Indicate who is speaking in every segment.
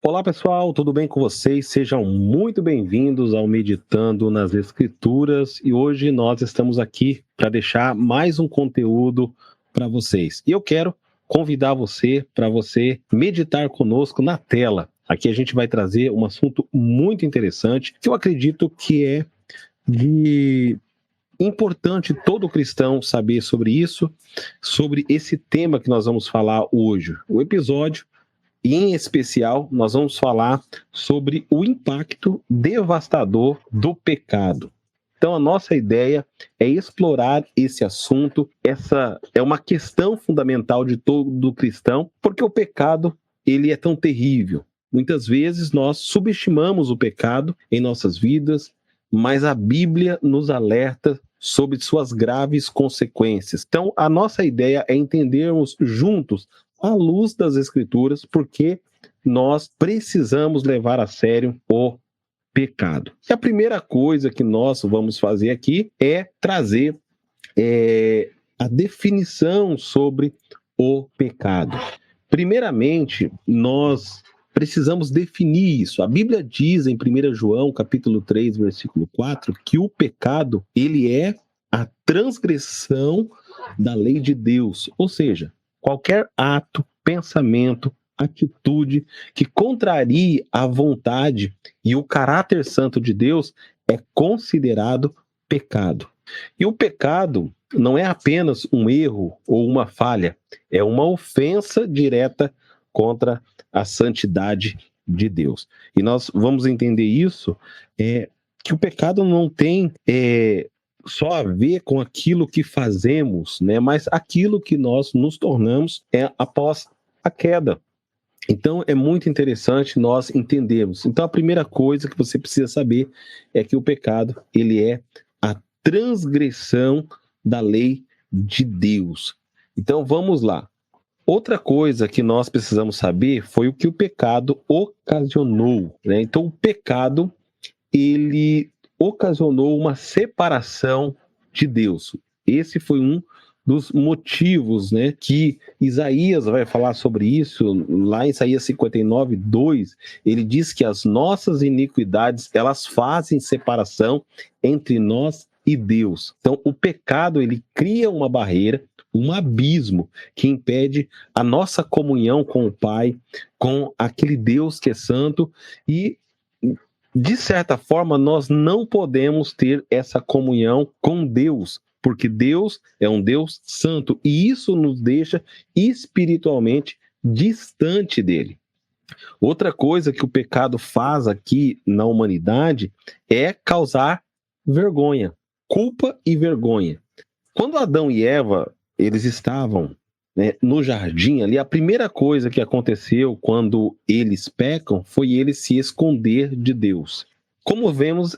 Speaker 1: Olá pessoal, tudo bem com vocês? Sejam muito bem-vindos ao Meditando nas Escrituras e hoje nós estamos aqui para deixar mais um conteúdo para vocês. E eu quero convidar você para você meditar conosco na tela. Aqui a gente vai trazer um assunto muito interessante que eu acredito que é de importante todo cristão saber sobre isso, sobre esse tema que nós vamos falar hoje. O episódio e, em especial, nós vamos falar sobre o impacto devastador do pecado. Então, a nossa ideia é explorar esse assunto. Essa é uma questão fundamental de todo cristão, porque o pecado, ele é tão terrível. Muitas vezes nós subestimamos o pecado em nossas vidas, mas a Bíblia nos alerta sobre suas graves consequências. Então, a nossa ideia é entendermos juntos à luz das Escrituras, porque nós precisamos levar a sério o pecado. E a primeira coisa que nós vamos fazer aqui é trazer a definição sobre o pecado. Primeiramente, nós precisamos definir isso. A Bíblia diz em 1 João, capítulo 3, versículo 4, que o pecado, ele é a transgressão da lei de Deus, ou seja, qualquer ato, pensamento, atitude que contrarie a vontade e o caráter santo de Deus é considerado pecado. E o pecado não é apenas um erro ou uma falha, é uma ofensa direta contra a santidade de Deus. E nós vamos entender isso, que o pecado não tem só a ver com aquilo que fazemos, né? Mas aquilo que nós nos tornamos após a queda. Então, é muito interessante nós entendermos. Então, a primeira coisa que você precisa saber é que o pecado, ele é a transgressão da lei de Deus. Então, vamos lá. Outra coisa que nós precisamos saber foi o que o pecado ocasionou, né? Então, o pecado, ele ocasionou uma separação de Deus. Esse foi um dos motivos, né, que Isaías vai falar sobre isso, lá em Isaías 59, 2, ele diz que as nossas iniquidades, elas fazem separação entre nós e Deus. Então, o pecado, ele cria uma barreira, um abismo que impede a nossa comunhão com o Pai, com aquele Deus que é santo, e de certa forma nós não podemos ter essa comunhão com Deus, porque Deus é um Deus santo e isso nos deixa espiritualmente distante dele. Outra coisa que o pecado faz aqui na humanidade é causar vergonha, culpa e vergonha. Quando Adão e Eva, eles estavam, né, no jardim ali, a primeira coisa que aconteceu quando eles pecam foi eles se esconder de Deus. Como vemos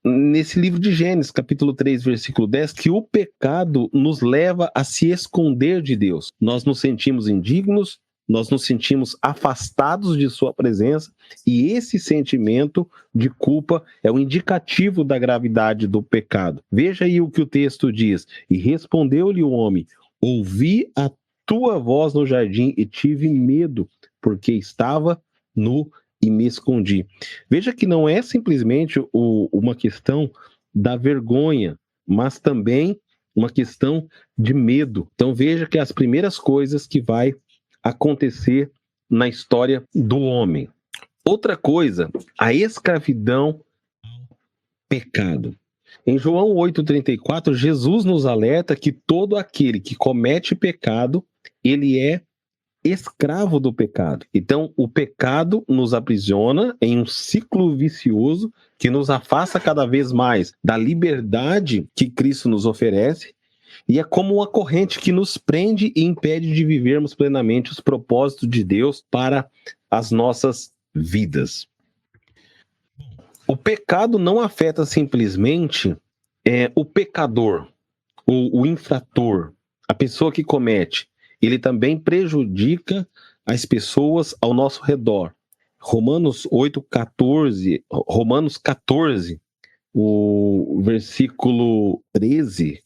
Speaker 1: nesse livro de Gênesis, capítulo 3, versículo 10, que o pecado nos leva a se esconder de Deus. Nós nos sentimos indignos, nós nos sentimos afastados de sua presença, e esse sentimento de culpa é um indicativo da gravidade do pecado. Veja aí o que o texto diz. E respondeu-lhe o homem: ouvi a tua voz no jardim e tive medo, porque estava nu e me escondi. Veja que não é simplesmente uma questão da vergonha, mas também uma questão de medo. Então veja que as primeiras coisas que vai acontecer na história do homem. Outra coisa, a escravidão ao pecado. Em João 8,34, Jesus nos alerta que todo aquele que comete pecado, ele é escravo do pecado. Então, o pecado nos aprisiona em um ciclo vicioso que nos afasta cada vez mais da liberdade que Cristo nos oferece, e é como uma corrente que nos prende e impede de vivermos plenamente os propósitos de Deus para as nossas vidas. O pecado não afeta simplesmente o pecador, o infrator, a pessoa que comete. Ele também prejudica as pessoas ao nosso redor. Romanos 14, o versículo 13,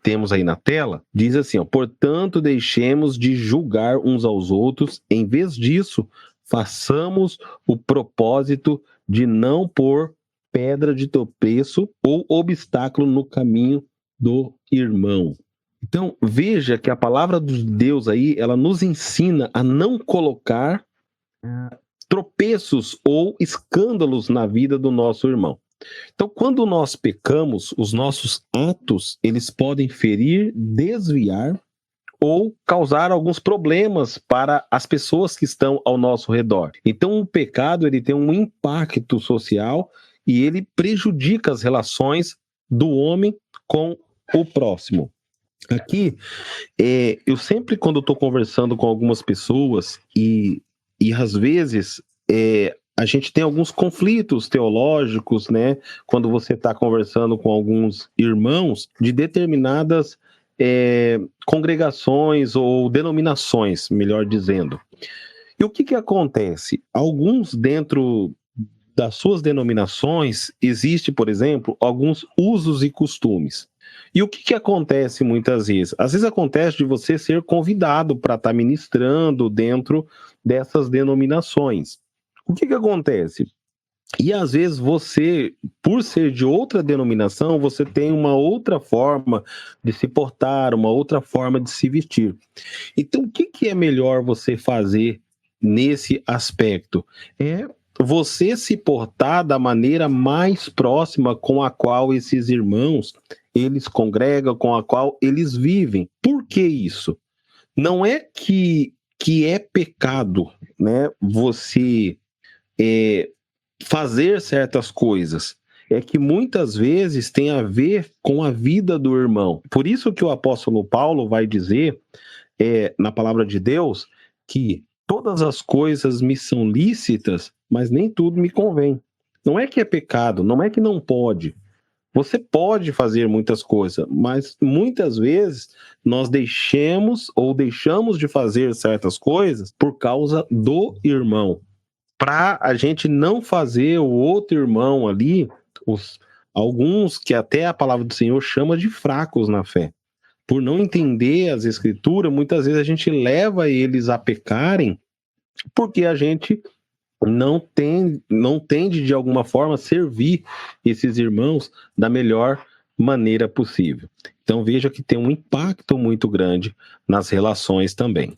Speaker 1: temos aí na tela, diz assim, portanto, deixemos de julgar uns aos outros, em vez disso, façamos o propósito de não pôr pedra de tropeço ou obstáculo no caminho do irmão. Então, veja que a palavra de Deus aí, ela nos ensina a não colocar tropeços ou escândalos na vida do nosso irmão. Então, quando nós pecamos, os nossos atos, eles podem ferir, desviar ou causar alguns problemas para as pessoas que estão ao nosso redor. Então, o pecado, ele tem um impacto social e ele prejudica as relações do homem com o próximo. Aqui, eu sempre, quando estou conversando com algumas pessoas e às vezes a gente tem alguns conflitos teológicos, né? Quando você está conversando com alguns irmãos de determinadas congregações ou denominações, melhor dizendo. E o que acontece? Alguns dentro das suas denominações existe, por exemplo, alguns usos e costumes. E o que acontece muitas vezes? Às vezes acontece de você ser convidado para estar ministrando dentro dessas denominações. O que acontece? E às vezes você, por ser de outra denominação, você tem uma outra forma de se portar, uma outra forma de se vestir. Então, o que é melhor você fazer nesse aspecto? É você se portar da maneira mais próxima com a qual esses irmãos, eles congregam, com a qual eles vivem. Por que isso? Não é que é pecado, né, você fazer certas coisas. É que muitas vezes tem a ver com a vida do irmão. Por isso que o apóstolo Paulo vai dizer, na palavra de Deus, que todas as coisas me são lícitas, mas nem tudo me convém. Não é que é pecado, não é que não pode. Você pode fazer muitas coisas, mas muitas vezes nós deixamos de fazer certas coisas por causa do irmão. Para a gente não fazer o outro irmão ali, alguns que até a palavra do Senhor chama de fracos na fé. Por não entender as escrituras, muitas vezes a gente leva eles a pecarem porque a gente não tende de alguma forma servir esses irmãos da melhor maneira possível. Então veja que tem um impacto muito grande nas relações também.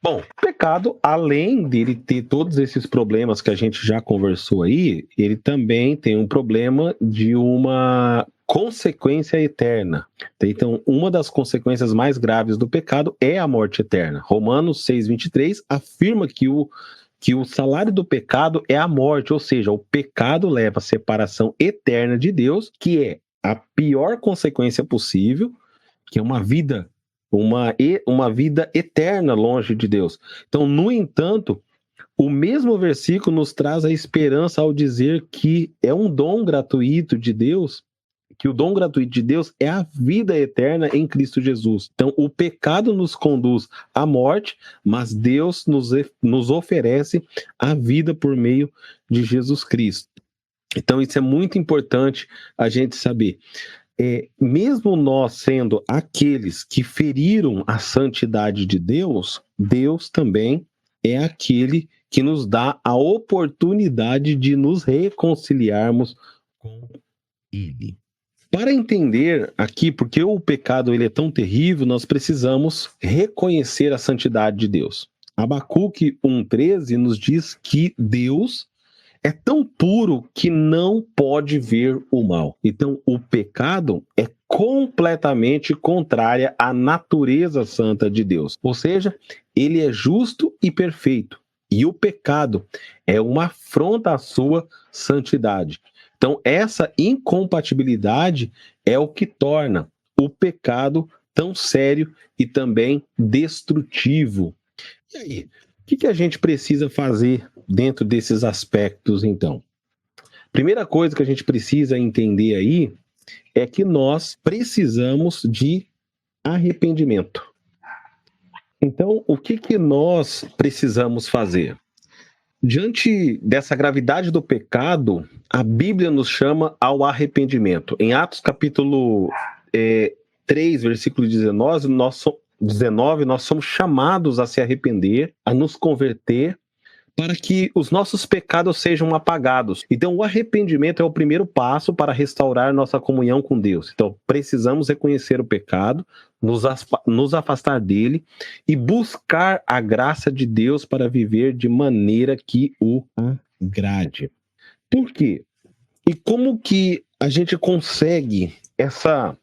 Speaker 1: Bom, o pecado, além dele ter todos esses problemas que a gente já conversou aí, ele também tem um problema de uma consequência eterna. Então, uma das consequências mais graves do pecado é a morte eterna. Romanos 6:23 afirma que o salário do pecado é a morte, ou seja, o pecado leva à separação eterna de Deus, que é a pior consequência possível, que é uma vida eterna longe de Deus. Então, no entanto, o mesmo versículo nos traz a esperança ao dizer que é um dom gratuito de Deus, que o dom gratuito de Deus é a vida eterna em Cristo Jesus. Então, o pecado nos conduz à morte, mas Deus nos oferece a vida por meio de Jesus Cristo. Então, isso é muito importante a gente saber. Mesmo nós sendo aqueles que feriram a santidade de Deus, Deus também é aquele que nos dá a oportunidade de nos reconciliarmos com Ele. Para entender aqui porque o pecado ele é tão terrível, nós precisamos reconhecer a santidade de Deus. Abacuque 1:13 nos diz que Deus é tão puro que não pode ver o mal. Então, o pecado é completamente contrária à natureza santa de Deus. Ou seja, ele é justo e perfeito. E o pecado é uma afronta à sua santidade. Então, essa incompatibilidade é o que torna o pecado tão sério e também destrutivo. E aí, o que a gente precisa fazer dentro desses aspectos, então? Primeira coisa que a gente precisa entender aí é que nós precisamos de arrependimento. Então, o que nós precisamos fazer? Diante dessa gravidade do pecado, a Bíblia nos chama ao arrependimento. Em Atos capítulo 3, versículo 19, nós somos chamados a se arrepender, a nos converter, para que os nossos pecados sejam apagados. Então, o arrependimento é o primeiro passo para restaurar nossa comunhão com Deus. Então, precisamos reconhecer o pecado, nos afastar dele e buscar a graça de Deus para viver de maneira que o agrade. Por quê? E como que a gente consegue essa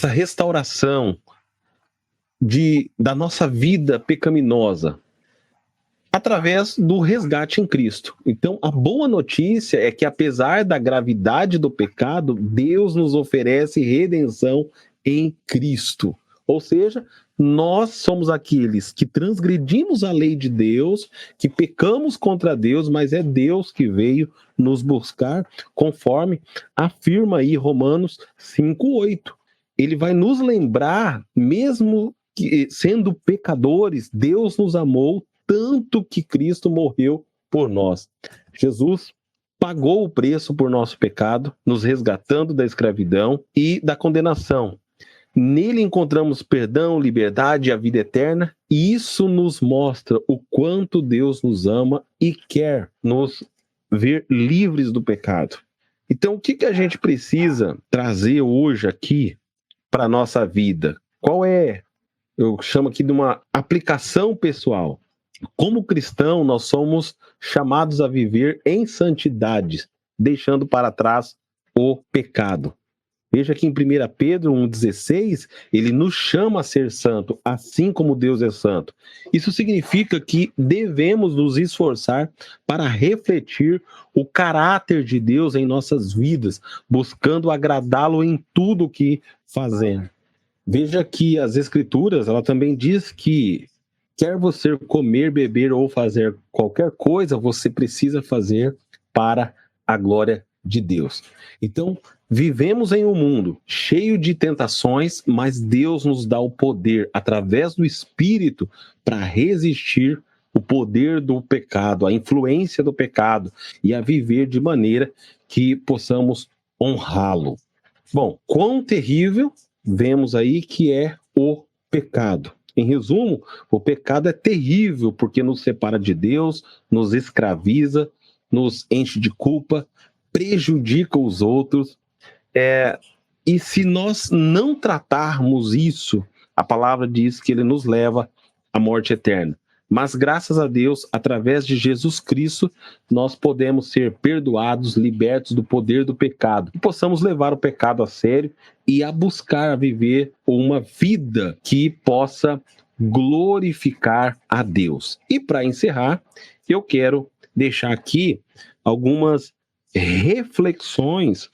Speaker 1: restauração da nossa vida pecaminosa? Através do resgate em Cristo. Então, a boa notícia é que, apesar da gravidade do pecado, Deus nos oferece redenção em Cristo. Ou seja, nós somos aqueles que transgredimos a lei de Deus, que pecamos contra Deus, mas é Deus que veio nos buscar, conforme afirma aí Romanos 5:8. Ele vai nos lembrar, mesmo que sendo pecadores, Deus nos amou tanto que Cristo morreu por nós. Jesus pagou o preço por nosso pecado, nos resgatando da escravidão e da condenação. Nele encontramos perdão, liberdade e a vida eterna, e isso nos mostra o quanto Deus nos ama e quer nos ver livres do pecado. Então, o que a gente precisa trazer hoje aqui para a nossa vida? Qual é, eu chamo aqui de uma aplicação pessoal. Como cristão, nós somos chamados a viver em santidade, deixando para trás o pecado. Veja que em 1 Pedro 1,16, ele nos chama a ser santo, assim como Deus é santo. Isso significa que devemos nos esforçar para refletir o caráter de Deus em nossas vidas, buscando agradá-lo em tudo o que fazemos. Veja que as Escrituras, ela também diz que quer você comer, beber ou fazer qualquer coisa, você precisa fazer para a glória de Deus. Então, vivemos em um mundo cheio de tentações, mas Deus nos dá o poder, através do Espírito, para resistir o poder do pecado, a influência do pecado, e a viver de maneira que possamos honrá-lo. Bom, quão terrível vemos aí que é o pecado. Em resumo, o pecado é terrível porque nos separa de Deus, nos escraviza, nos enche de culpa, prejudica os outros. E se nós não tratarmos isso, a palavra diz que ele nos leva à morte eterna. Mas graças a Deus, através de Jesus Cristo, nós podemos ser perdoados, libertos do poder do pecado. E possamos levar o pecado a sério e a buscar a viver uma vida que possa glorificar a Deus. E para encerrar, eu quero deixar aqui algumas reflexões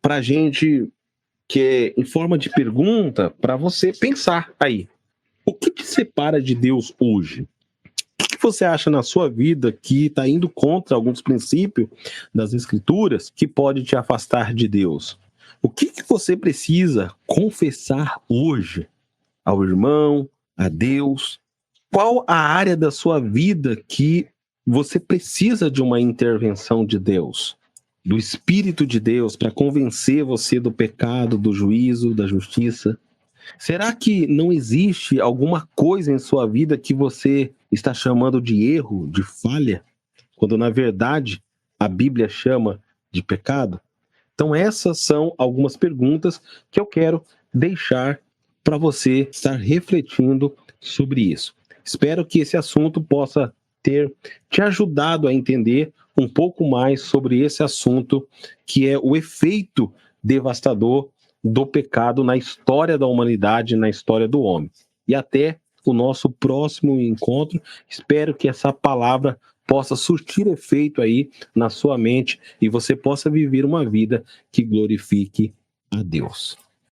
Speaker 1: para a gente, que é em forma de pergunta, para você pensar aí. O que te separa de Deus hoje? O que você acha na sua vida que está indo contra alguns princípios das Escrituras que pode te afastar de Deus? O que você precisa confessar hoje ao irmão, a Deus? Qual a área da sua vida que você precisa de uma intervenção de Deus, do Espírito de Deus, para convencer você do pecado, do juízo, da justiça? Será que não existe alguma coisa em sua vida que você está chamando de erro, de falha, quando na verdade a Bíblia chama de pecado? Então essas são algumas perguntas que eu quero deixar para você estar refletindo sobre isso. Espero que esse assunto possa ter te ajudado a entender um pouco mais sobre esse assunto, que é o efeito devastador do pecado na história da humanidade, na história do homem. E até o nosso próximo encontro. Espero que essa palavra possa surtir efeito aí na sua mente e você possa viver uma vida que glorifique a Deus.